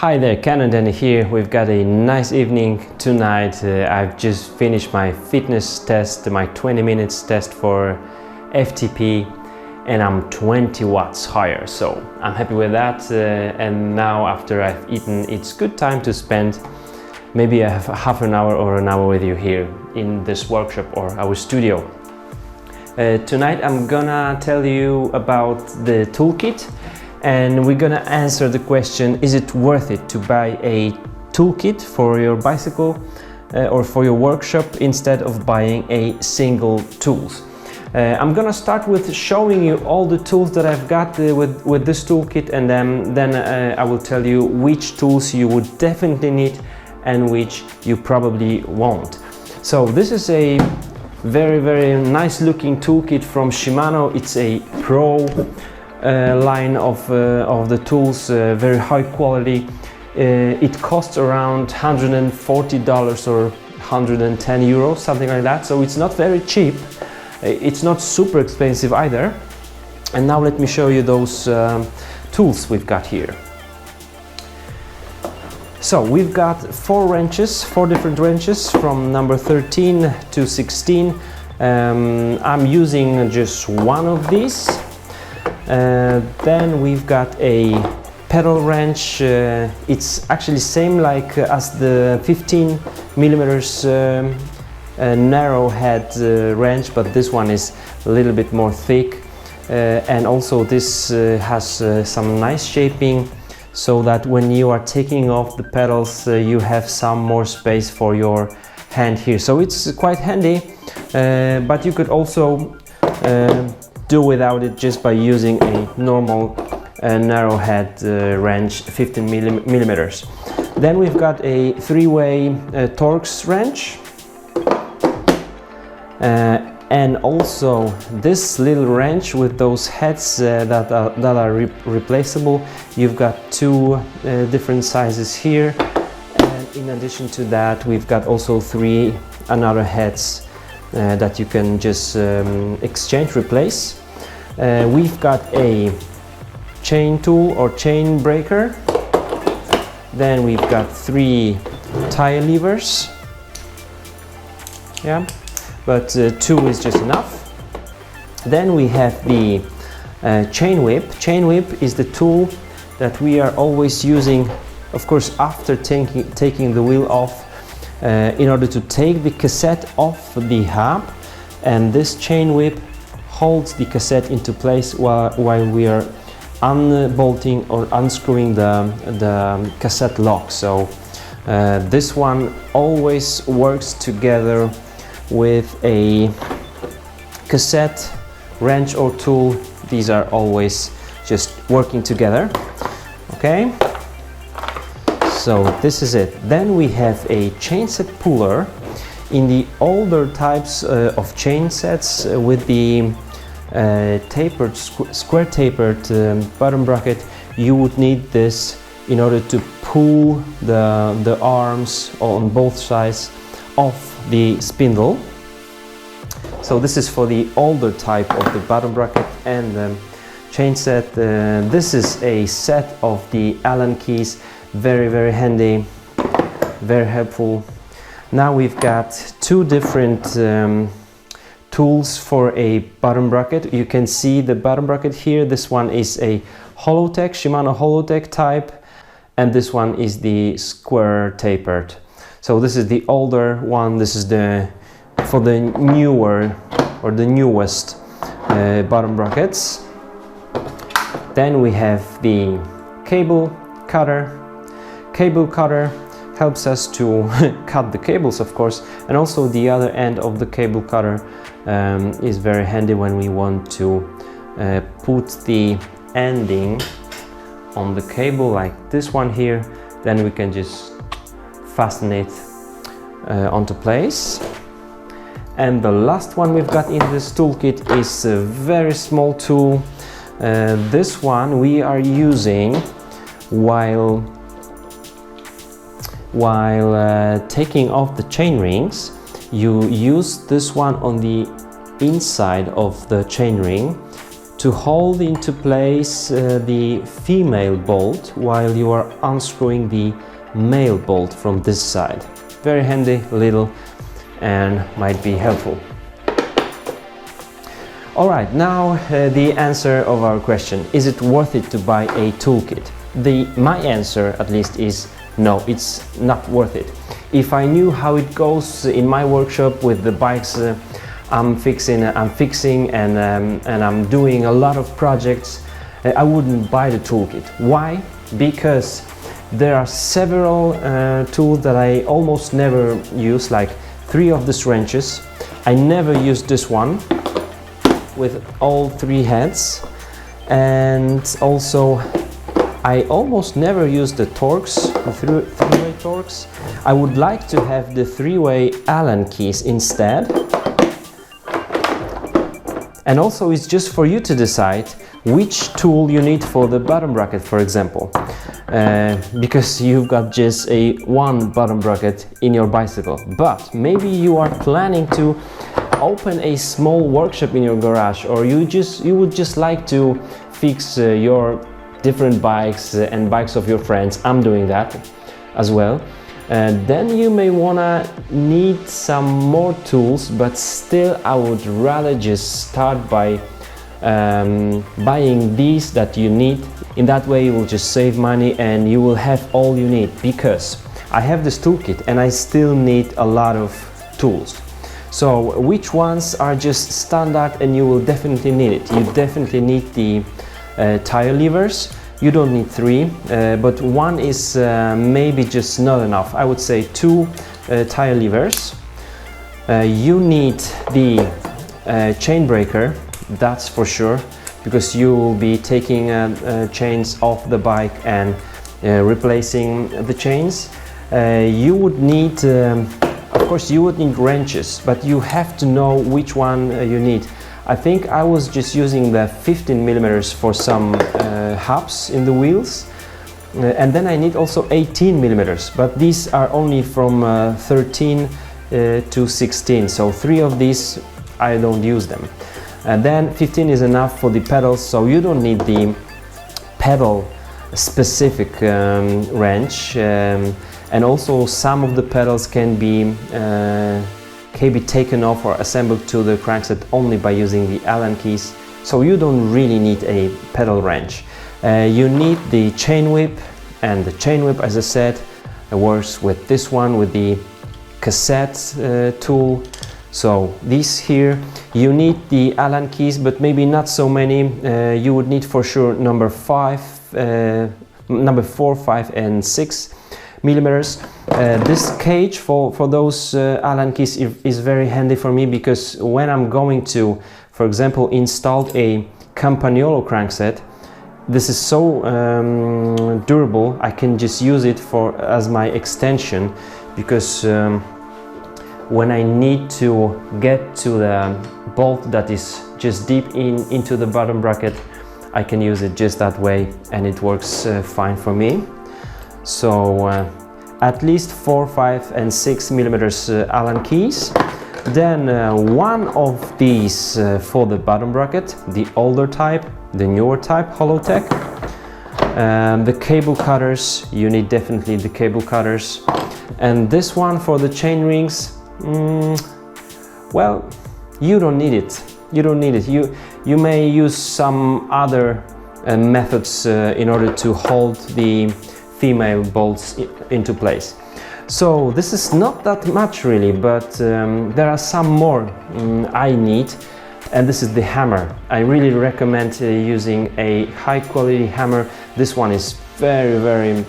Hi there, Canon Danny here. We've got a nice evening tonight. I've just finished my fitness test, my 20 minutes test for FTP, and I'm 20 watts higher, so I'm happy with that. And now after I've eaten, it's good time to spend maybe a half an hour or an hour with you here in this workshop or our studio. Tonight I'm gonna tell you about the toolkit, and we're gonna answer the question, is it worth it to buy a toolkit for your bicycle or for your workshop instead of buying a single tools? I'm gonna start with showing you all the tools that I've got with this toolkit, and then I will tell you which tools you would definitely need and which you probably won't. So this is a very nice looking toolkit from Shimano. It's a pro line of the tools, very high quality. It costs around $140 or 110 euros, something like that, so it's not very cheap. It's not super expensive either. And now let me show you those tools we've got here. So we've got four different wrenches from number 13 to 16. I'm using just one of these. Then we've got a pedal wrench. It's actually same like as the 15 millimeters narrow head wrench, but this one is a little bit more thick, and also this has some nice shaping, so that when you are taking off the pedals you have some more space for your hand here. So it's quite handy, but you could also do without it just by using a normal narrow head wrench, 15 millimeters. Then we've got a three-way Torx wrench, and also this little wrench with those heads that are replaceable. You've got two different sizes here, and in addition to that we've got also three another heads that you can just replace. We've got a chain tool or chain breaker. Then we've got three tire levers, but two is just enough. Then we have the chain whip. Chain whip is the tool that we are always using, of course, after taking the wheel off, in order to take the cassette off the hub, and this chain whip holds the cassette into place while we are unbolting or unscrewing the cassette lock. So this one always works together with a cassette wrench or tool. These are always just working together. Okay, so this is it. Then we have a chain set puller. In the older types of chain sets with the tapered, square tapered bottom bracket, you would need this in order to pull the arms on both sides off the spindle. So this is for the older type of the bottom bracket and the chain set. This is a set of the Allen keys, very handy, very helpful. Now we've got two different tools for a bottom bracket. You can see the bottom bracket here. This one is a Holotech, Shimano Holotech type, and this one is the square tapered. So this is the older one. This is for the newer or the newest bottom brackets. Then we have the cable cutter. Cable cutter helps us to cut the cables, of course, and also the other end of the cable cutter is very handy when we want to put the ending on the cable, like this one here. Then we can just fasten it onto place. And the last one we've got in this toolkit is a very small tool. This one we are using while taking off the chain rings. You use this one on the inside of the chain ring to hold into place the female bolt while you are unscrewing the male bolt from this side. Very handy, little, and might be helpful. Alright, now the answer of our question. Is it worth it to buy a toolkit? My answer at least is no, it's not worth it. If I knew how it goes in my workshop with the bikes I'm fixing and I'm doing a lot of projects, I wouldn't buy the toolkit. Why? Because there are several tools that I almost never use, like 3 of these wrenches. I never use this one with all 3 heads, and also I almost never use the Torx, the three-way Torx. I would like to have the 3-way Allen keys instead. And also it's just for you to decide which tool you need for the bottom bracket, for example. Because you've got just one bottom bracket in your bicycle. But maybe you are planning to open a small workshop in your garage, or you would just like to fix your different bikes and bikes of your friends. I'm doing that as well. Then you may wanna need some more tools, but still I would rather just start by buying these that you need. In that way you will just save money and you will have all you need, because I have this toolkit and I still need a lot of tools. So which ones are just standard and you will definitely need it? You definitely need the tire levers. You don't need 3, but 1 is maybe just not enough. I would say 2 tire levers. You need the chain breaker, that's for sure, because you will be taking chains off the bike and replacing the chains. You would need, of course, you would need wrenches, but you have to know which one you need. I think I was just using the 15 millimeters for some hubs in the wheels, and then I need also 18 millimeters, but these are only from 13 to 16, so 3 of these I don't use them. And then 15 is enough for the pedals, so you don't need the pedal specific wrench, and also some of the pedals can be taken off or assembled to the crankset only by using the Allen keys, so you don't really need a pedal wrench. You need the chain whip, and the chain whip, as I said, works with this one, with the cassette tool. So this here, you need the Allen keys, but maybe not so many. You would need for sure number 4, 5 and 6 millimeters. This cage for those Allen keys is very handy for me, because when I'm going to, for example, install a Campagnolo crankset, this is so durable. I can just use it as my extension, because when I need to get to the bolt that is just deep into the bottom bracket, I can use it just that way, and it works fine for me. So at least 4, 5 and 6 millimeters Allen keys. Then one of these for the bottom bracket, the older type, the newer type, Holotech. The cable cutters, you need definitely the cable cutters. And this one for the chain rings, well, you don't need it. You don't need it. You may use some other methods in order to hold the female bolts into place. So this is not that much really, but there are some more I need, and this is the hammer. I really recommend using a high quality hammer. This one is very, very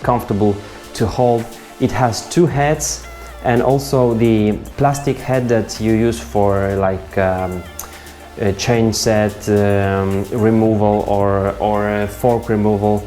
comfortable to hold. It has 2 heads, and also the plastic head that you use for like a chain set removal or fork removal,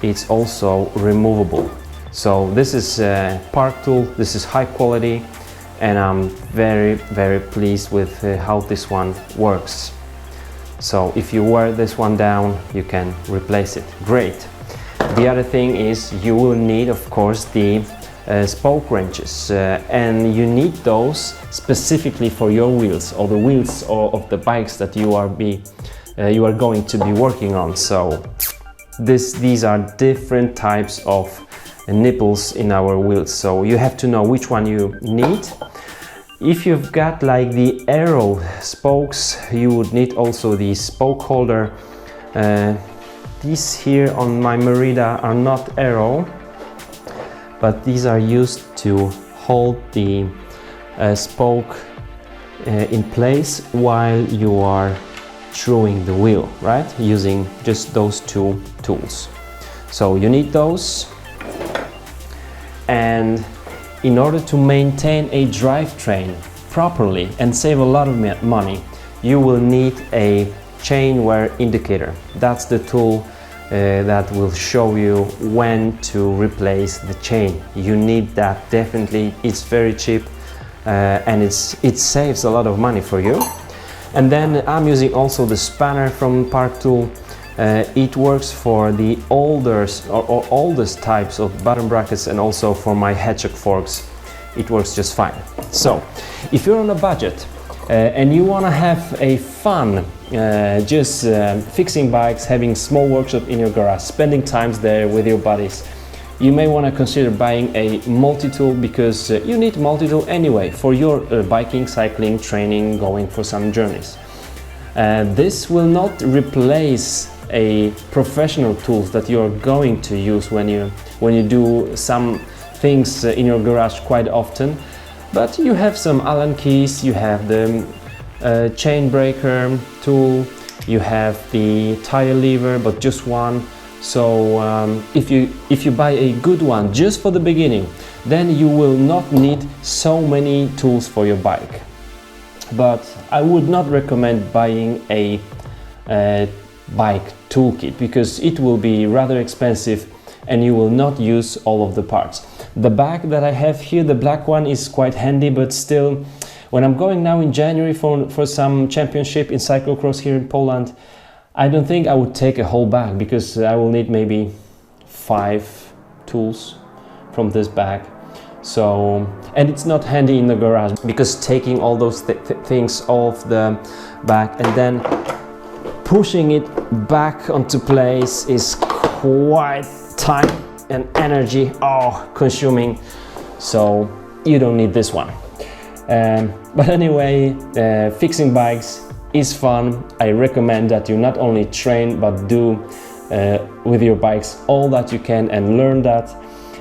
it's also removable. So this is a Park tool, this is high quality, and I'm very, very pleased with how this one works. So if you wear this one down, you can replace it. Great. The other thing is you will need, of course, the spoke wrenches, and you need those specifically for your wheels, or the wheels of the bikes that you are you are going to be working on. So these are different types of nipples in our wheels, so you have to know which one you need. If you've got like the arrow spokes, you would need also the spoke holder. These here on my Merida are not arrow, but these are used to hold the spoke in place while you are screwing the wheel, right? Using just those two tools. So you need those. And in order to maintain a drivetrain properly and save a lot of money, you will need a chain wear indicator. That's the tool that will show you when to replace the chain. You need that definitely. It's very cheap and it saves a lot of money for you. And then I'm using also the spanner from Park Tool. It works for the oldest types of bottom brackets, and also for my hedgehog forks it works just fine. So if you're on a budget and you want to have a fun just fixing bikes, having small workshop in your garage, spending times there with your buddies, you may want to consider buying a multi-tool, because you need multi-tool anyway for your biking, cycling, training, going for some journeys. This will not replace a professional tools that you're going to use when you do some things in your garage quite often. But you have some Allen keys, you have the chain breaker tool, you have the tire lever, but just one. So if you buy a good one just for the beginning, then you will not need so many tools for your bike. But I would not recommend buying a bike toolkit, because it will be rather expensive and you will not use all of the parts. The bag that I have here, the black one, is quite handy, but still, when I'm going now in January for some championship in cyclocross here in Poland, I don't think I would take a whole bag, because I will need maybe 5 tools from this bag. So, and it's not handy in the garage, because taking all those things off the bag and then pushing it back onto place is quite time and energy consuming. So you don't need this one. But anyway, fixing bikes is fun. I recommend that you not only train but do with your bikes all that you can and learn that.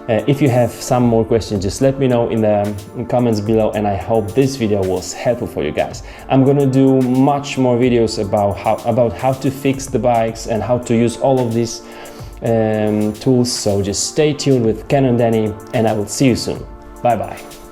If you have some more questions, just let me know in the comments below, and I hope this video was helpful for you guys. I'm gonna do much more videos about how to fix the bikes and how to use all of these tools, so just stay tuned with Ken and Danny, and I will see you soon. Bye bye.